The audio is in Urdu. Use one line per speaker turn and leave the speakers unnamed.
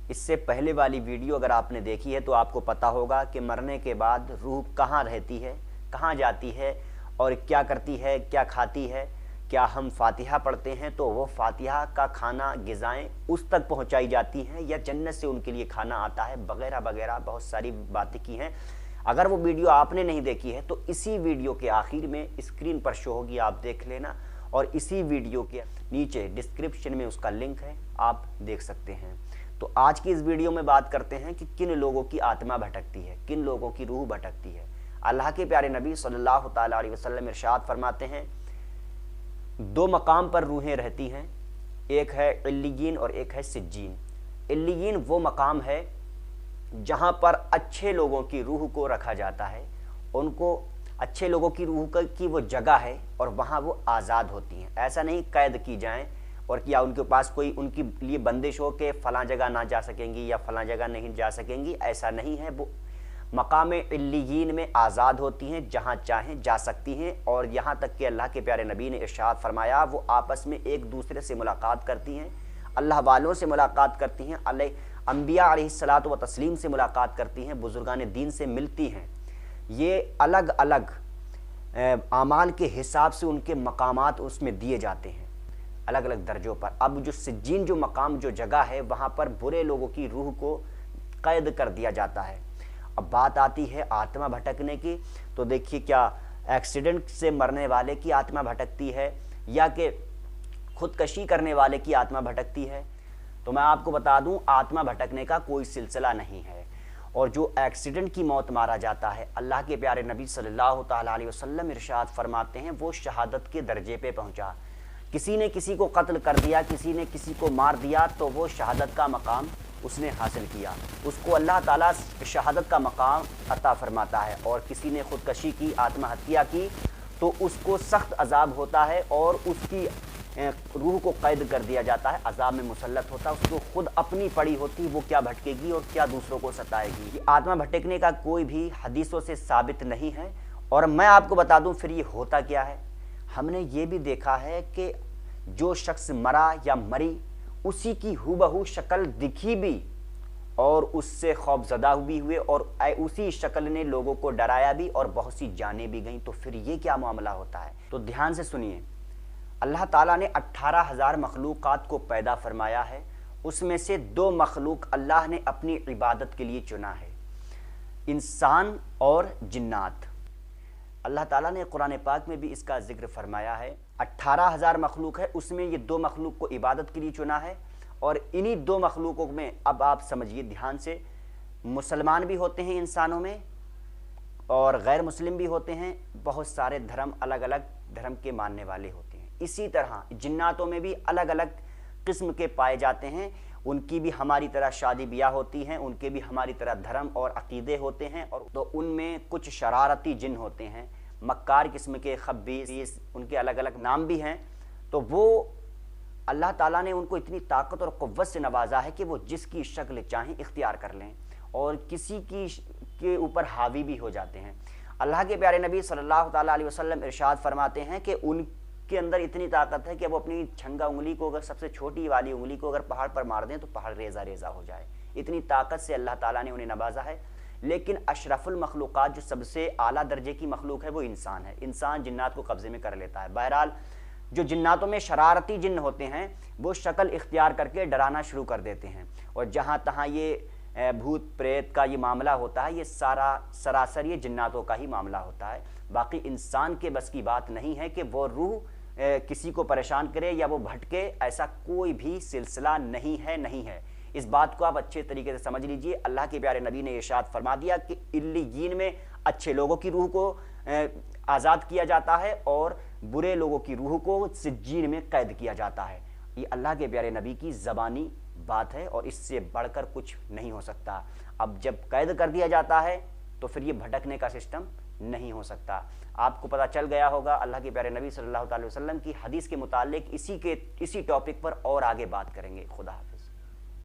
اس سے پہلے والی ویڈیو اگر آپ نے دیکھی ہے تو آپ کو پتہ ہوگا کہ مرنے کے بعد روح کہاں رہتی ہے، کہاں جاتی ہے اور کیا کرتی ہے، کیا کھاتی ہے۔ کیا ہم فاتحہ پڑھتے ہیں تو وہ فاتحہ کا کھانا غذائیں اس تک پہنچائی جاتی ہیں یا جنت سے ان کے لیے کھانا آتا ہے، وغیرہ وغیرہ بہت ساری باتیں کی ہیں۔ اگر وہ ویڈیو آپ نے نہیں دیکھی ہے تو اسی ویڈیو کے آخر میں اسکرین پر شو ہوگی، آپ دیکھ لینا، اور اسی ویڈیو کے نیچے ڈسکرپشن میں اس کا لنک ہے، آپ دیکھ سکتے ہیں۔ تو آج کی اس ویڈیو میں بات کرتے ہیں کہ کن لوگوں کی آتما بھٹکتی ہے، کن لوگوں کی روح بھٹکتی ہے۔ اللہ کے پیارے نبی صلی اللہ تعالیٰ علیہ وسلم ارشاد فرماتے ہیں، دو مقام پر روحیں رہتی ہیں، ایک ہے علیین اور ایک ہے سجین۔ علیین وہ مقام ہے جہاں پر اچھے لوگوں کی روح کو رکھا جاتا ہے، ان کو اچھے لوگوں کی روح کی وہ جگہ ہے اور وہاں وہ آزاد ہوتی ہیں۔ ایسا نہیں قید کی جائیں اور کیا ان کے پاس کوئی ان کے لیے بندش ہو کہ فلاں جگہ نہ جا سکیں گی یا فلاں جگہ نہیں جا سکیں گی، ایسا نہیں ہے۔ وہ مقام علیین میں آزاد ہوتی ہیں، جہاں چاہیں جا سکتی ہیں، اور یہاں تک کہ اللہ کے پیارے نبی نے ارشاد فرمایا وہ آپس میں ایک دوسرے سے ملاقات کرتی ہیں، اللہ والوں سے ملاقات کرتی ہیں، انبیاء علیہ الصلاۃ و تسلیم سے ملاقات کرتی ہیں، بزرگان دین سے ملتی ہیں۔ یہ الگ الگ اعمال کے حساب سے ان کے مقامات اس میں دیے جاتے ہیں الگ الگ درجوں پر۔ اب جو سجین جو مقام جو جگہ ہے وہاں پر برے لوگوں کی روح کو قید کر دیا جاتا ہے۔ اب بات آتی ہے آتما بھٹکنے کی، تو دیکھیے کیا ایکسیڈنٹ سے مرنے والے کی آتما بھٹکتی ہے یا کہ خودکشی کرنے والے کی آتما بھٹکتی ہے؟ تو میں آپ کو بتا دوں آتما بھٹکنے کا کوئی سلسلہ نہیں ہے، اور جو ایکسیڈنٹ کی موت مارا جاتا ہے اللہ کے پیارے نبی صلی اللہ تعالیٰ علیہ وسلم ارشاد فرماتے ہیں وہ شہادت کے درجے پہ پہنچا۔ کسی نے کسی کو قتل کر دیا، کسی نے کسی کو مار دیا تو وہ شہادت کا مقام اس نے حاصل کیا، اس کو اللہ تعالیٰ شہادت کا مقام عطا فرماتا ہے۔ اور کسی نے خودکشی کی، آتما ہتیا کی، تو اس کو سخت عذاب ہوتا ہے اور اس کی روح کو قید کر دیا جاتا ہے، عذاب میں مسلط ہوتا ہے، اس کو خود اپنی پڑی ہوتی وہ کیا بھٹکے گی اور کیا دوسروں کو ستائے گی۔ یہ آتما بھٹکنے کا کوئی بھی حدیثوں سے ثابت نہیں ہے۔ اور میں آپ کو بتا دوں پھر یہ ہوتا کیا ہے۔ ہم نے یہ بھی دیکھا ہے کہ جو شخص مرا یا مری اسی کی ہو بہو شکل دکھی بھی اور اس سے خوف زدہ بھی ہوئے اور اسی شکل نے لوگوں کو ڈرایا بھی اور بہت سی جانیں بھی گئیں، تو پھر یہ کیا معاملہ ہوتا ہے؟ تو دھیان سے سنیے، اللہ تعالیٰ نے 18,000 مخلوقات کو پیدا فرمایا ہے، اس میں سے 2 مخلوق اللہ نے اپنی عبادت کے لیے چنا ہے، انسان اور جنات۔ اللہ تعالیٰ نے قرآن پاک میں بھی اس کا ذکر فرمایا ہے۔ 18,000 مخلوق ہے، اس میں یہ 2 مخلوق کو عبادت کے لیے چنا ہے، اور انہی 2 مخلوقوں میں اب آپ سمجھیے دھیان سے، مسلمان بھی ہوتے ہیں انسانوں میں اور غیر مسلم بھی ہوتے ہیں، بہت سارے دھرم الگ الگ دھرم کے ماننے والے ہوتے ہیں۔ اسی طرح جناتوں میں بھی الگ الگ قسم کے پائے جاتے ہیں، ان کی بھی ہماری طرح شادی بیاہ ہوتی ہیں، ان کے بھی ہماری طرح دھرم اور عقیدے ہوتے ہیں، اور تو ان میں کچھ شرارتی جن ہوتے ہیں، مکار قسم کے، خبیث، ان کے الگ الگ نام بھی ہیں۔ تو وہ اللہ تعالیٰ نے ان کو اتنی طاقت اور قوت سے نوازا ہے کہ وہ جس کی شکل چاہیں اختیار کر لیں اور کسی کے اوپر حاوی بھی ہو جاتے ہیں۔ اللہ کے پیارے نبی صلی اللہ تعالیٰ علیہ وسلم ارشاد فرماتے ہیں کہ ان کے اندر اتنی طاقت ہے کہ وہ اپنی چھنگا انگلی کو، اگر سب سے چھوٹی والی انگلی کو اگر پہاڑ پر مار دیں تو پہاڑ ریزہ ریزہ ہو جائے، اتنی طاقت سے اللہ تعالیٰ نے انہیں نوازا ہے۔ لیکن اشرف المخلوقات جو سب سے اعلیٰ درجے کی مخلوق ہے وہ انسان ہے، انسان جنات کو قبضے میں کر لیتا ہے۔ بہرحال جو جناتوں میں شرارتی جن ہوتے ہیں وہ شکل اختیار کر کے ڈرانا شروع کر دیتے ہیں، اور جہاں تہاں یہ بھوت پریت کا یہ معاملہ ہوتا ہے یہ سارا سراسر یہ جناتوں کا ہی معاملہ ہوتا ہے۔ باقی انسان کے بس کی بات نہیں ہے کہ وہ روح کسی کو پریشان کرے یا وہ بھٹکے، ایسا کوئی بھی سلسلہ نہیں ہے۔ اس بات کو آپ اچھے طریقے سے سمجھ لیجئے۔ اللہ کے پیارے نبی نے ارشاد فرما دیا کہ علیین میں اچھے لوگوں کی روح کو آزاد کیا جاتا ہے اور برے لوگوں کی روح کو سجین میں قید کیا جاتا ہے۔ یہ اللہ کے پیارے نبی کی زبانی بات ہے اور اس سے بڑھ کر کچھ نہیں ہو سکتا۔ اب جب قید کر دیا جاتا ہے تو پھر یہ بھٹکنے کا سسٹم نہیں ہو سکتا۔ آپ کو پتہ چل گیا ہوگا اللہ کے پیارے نبی صلی اللہ علیہ وسلم کی حدیث کے متعلق اسی ٹاپک پر اور آگے بات کریں گے۔ خدا حافظ۔